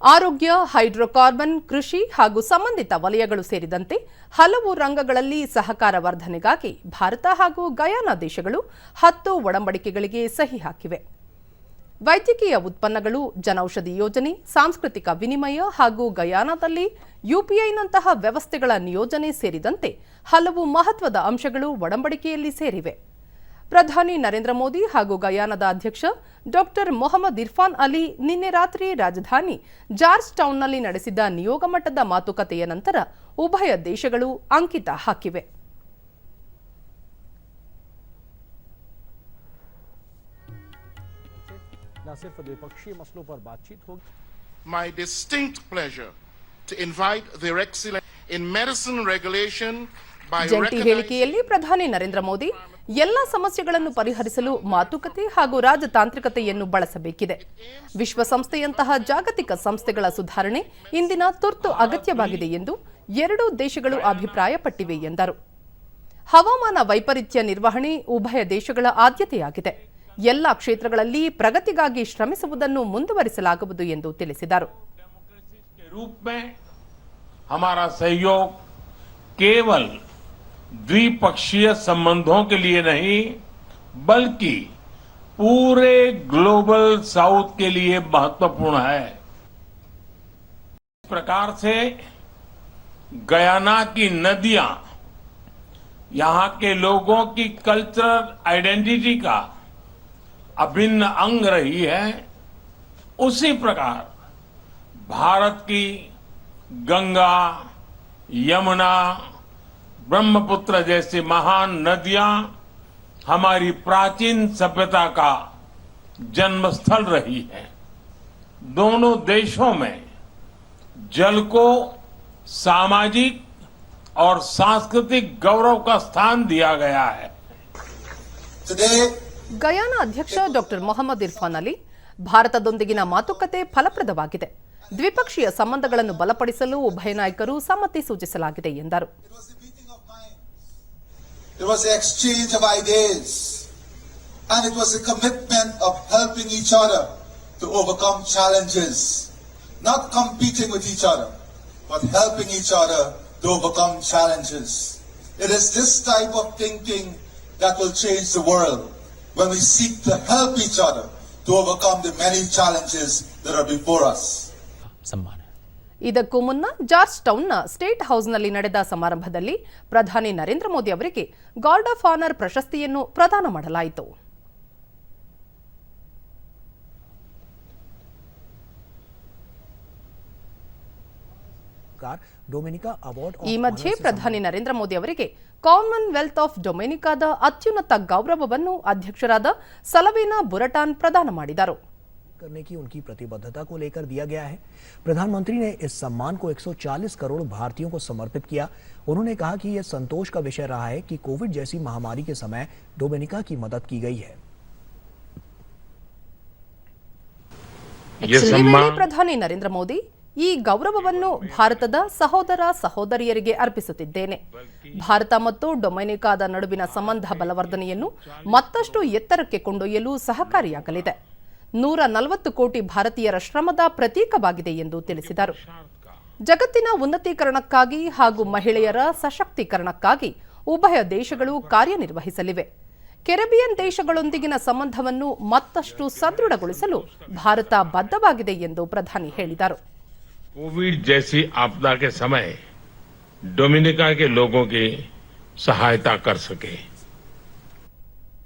ಆರೋಗ್ಯ, ಹೈಡ್ರೋಕಾರ್ಬನ್, ಕೃಷಿ ಹಾಗೂ ಸಂಬಂಧಿತ ವಲಯಗಳು ಸೇರಿದಂತೆ ಹಲವು ರಂಗಗಳಲ್ಲಿ ಸಹಕಾರ ವರ್ಧನೆಗಾಗಿ ಭಾರತ ಹಾಗೂ ಗಯಾನಾ ದೇಶಗಳು 10 ಒಡಂಬಡಿಕೆಗಳಿಗೆ ಸಹಿ ಹಾಕಿವೆ. ವೈದ್ಯಕೀಯ ಉತ್ಪನ್ನಗಳು, ಜನೌಷಧಿ ಯೋಜನೆ, ಸಾಂಸ್ಕೃತಿಕ ವಿನಿಮಯ ಹಾಗೂ ಗಯಾನಾದಲ್ಲಿ ಯುಪಿಐನಂತಹ ವ್ಯವಸ್ಥೆಗಳ ನಿಯೋಜನೆ ಸೇರಿದಂತೆ ಹಲವು ಮಹತ್ವದ ಅಂಶಗಳು ಒಡಂಬಡಿಕೆಯಲ್ಲಿ ಸೇರಿವೆ. ಪ್ರಧಾನಿ ನರೇಂದ್ರ ಮೋದಿ ಹಾಗೂ ಗಯಾನಾದ ಅಧ್ಯಕ್ಷ ಡಾಕ್ಟರ್ ಮೊಹಮ್ಮದ್ ಇರ್ಫಾನ್ ಅಲಿ ನಿನ್ನೆ ರಾತ್ರಿ ರಾಜಧಾನಿ ಜಾರ್ಜ್ ಟೌನ್ನಲ್ಲಿ ನಡೆಸಿದ ನಿಯೋಗ ಮಟ್ಟದ ಮಾತುಕತೆಯ ನಂತರ ಉಭಯ ದೇಶಗಳು ಅಂಕಿತ ಹಾಕಿವೆ. My distinct pleasure to invite their excellence in medicine regulation. ಜಂಟಿ ಹೇಳಿಕೆಯಲ್ಲಿ ಪ್ರಧಾನಿ ನರೇಂದ್ರ ಮೋದಿ ಎಲ್ಲ ಸಮಸ್ಯೆಗಳನ್ನು ಪರಿಹರಿಸಲು ಮಾತುಕತೆ ಹಾಗೂ ರಾಜತಾಂತ್ರಿಕತೆಯನ್ನು ಬಳಸಬೇಕಿದೆ. ವಿಶ್ವಸಂಸ್ಥೆಯಂತಹ ಜಾಗತಿಕ ಸಂಸ್ಥೆಗಳ ಸುಧಾರಣೆ ಇಂದಿನ ತುರ್ತು ಅಗತ್ಯವಾಗಿದೆ ಎಂದು ಎರಡೂ ದೇಶಗಳು ಅಭಿಪ್ರಾಯಪಟ್ಟಿವೆ ಎಂದರು. ಹವಾಮಾನ ವೈಪರೀತ್ಯ ನಿರ್ವಹಣೆ ಉಭಯ ದೇಶಗಳ ಆದ್ಯತೆಯಾಗಿದೆ. ಎಲ್ಲ ಕ್ಷೇತ್ರಗಳಲ್ಲಿ ಪ್ರಗತಿಗಾಗಿ ಶ್ರಮಿಸುವುದನ್ನು ಮುಂದುವರಿಸಲಾಗುವುದು ಎಂದು ತಿಳಿಸಿದರು. केवल द्विपक्षीय संबंधों के लिए नहीं, बल्कि पूरे ग्लोबल साउथ के लिए महत्वपूर्ण है. इस प्रकार से गयाना की नदियां यहां के लोगों की कल्चरल आइडेंटिटी का अभिन्न अंग रही है. उसी प्रकार भारत की गंगा, यमुना, ब्रह्मपुत्र जैसी महान नदियां हमारी प्राचीन सभ्यता का जन्मस्थल रही है. दोनों देशों में जल को सामाजिक और सांस्कृतिक गौरव का स्थान दिया गया है. ಗಯಾನಾ ಅಧ್ಯಕ್ಷ ಡಾಕ್ಟರ್ ಮೊಹಮ್ಮದ್ ಇರ್ಫಾನ್ ಅಲಿ ಭಾರತದೊಂದಿಗಿನ ಮಾತುಕತೆ ಫಲಪ್ರದವಾಗಿದೆ. ದ್ವಿಪಕ್ಷೀಯ ಸಂಬಂಧಗಳನ್ನು ಬಲಪಡಿಸಲು ಉಭಯ ನಾಯಕರು ಸಮ್ಮತಿ ಸೂಚಿಸಲಾಗಿದೆ ಎಂದರು. It was the exchange of ideas and it was a commitment of helping each other to overcome challenges, not competing with each other, but helping each other to overcome challenges. It is this type of thinking that will change the world when we seek to help each other to overcome the many challenges that are before us. ಇದಕ್ಕೂ ಮುನ್ನ George ಟೌನ್ನ state ಹೌಸ್ನಲ್ಲಿ ನಡೆದ ಸಮಾರಂಭದಲ್ಲಿ ಪ್ರಧಾನಿ ನರೇಂದ್ರ ಮೋದಿ ಅವರಿಗೆ guard of honour ಪ್ರಶಸ್ತಿಯನ್ನು ಪ್ರದಾನ ಮಾಡಲಾಯಿತು. ಈ ಮಧ್ಯೆ ಪ್ರಧಾನಿ ನರೇಂದ್ರ ಮೋದಿ ಅವರಿಗೆ ಕಾಮನ್ವೆಲ್ತ್ ಆಫ್ ಡೊಮಿನಿಕಾದ ಅತ್ಯುನ್ನತ ಗೌರವವನ್ನು ಅಧ್ಯಕ್ಷರಾದ ಸಲವೇನಾ ಬುರಟಾನ್ ಪ್ರದಾನ ಮಾಡಿದರು. करने की उनकी प्रतिबद्धता को लेकर दिया गया है. प्रधानमंत्री ने इस सम्मान को 140 करोड़ भारतीयों को समर्पित किया. उन्होंने कहा कि यह संतोष का विषय रहा है कि कोविड जैसी महामारी के समय डोमिनिका की मदद की गई है. ಪ್ರಧಾನಿ ನರೇಂದ್ರ ಮೋದಿ ಈ ಗೌರವವನ್ನು ಭಾರತದ ಸಹೋದರ ಸಹೋದರಿಯರಿಗೆ ಅರ್ಪಿಸುತ್ತಿದ್ದೇನೆ. ಭಾರತ ಮತ್ತು ಡೊಮಿನಿಕಾದ ನಡುವಿನ ಸಂಬಂಧ ಬಲವರ್ಧನೆಯನ್ನು ಮತ್ತಷ್ಟು ಎತ್ತರಕ್ಕೆ ಕೊಂಡೊಯ್ಯಲು ಸಹಕಾರಿಯಾಗಲಿದೆ. 140 ಕೋಟಿ ಭಾರತೀಯರ ಶ್ರಮದ ಪ್ರತೀಕವಾಗಿದೆ ಎಂದು ತಿಳಿಸಿದರು. ಜಗತ್ತಿನ ಉನ್ನತೀಕರಣಕ್ಕಾಗಿ ಹಾಗೂ ಮಹಿಳೆಯರ ಸಶಕ್ತೀಕರಣಕ್ಕಾಗಿ ಉಭಯ ದೇಶಗಳು ಕಾರ್ಯನಿರ್ವಹಿಸಲಿವೆ. ಕೆರಿಬಿಯನ್ ದೇಶಗಳೊಂದಿಗಿನ ಸಂಬಂಧವನ್ನು ಮತ್ತಷ್ಟು ಸದೃಢಗೊಳಿಸಲು ಭಾರತ ಬದ್ಧವಾಗಿದೆ ಎಂದು ಪ್ರಧಾನಿ ಹೇಳಿದರು. कोविड जैसी आपदा के समय डोमिनिका के लोगों की सहायता कर सके.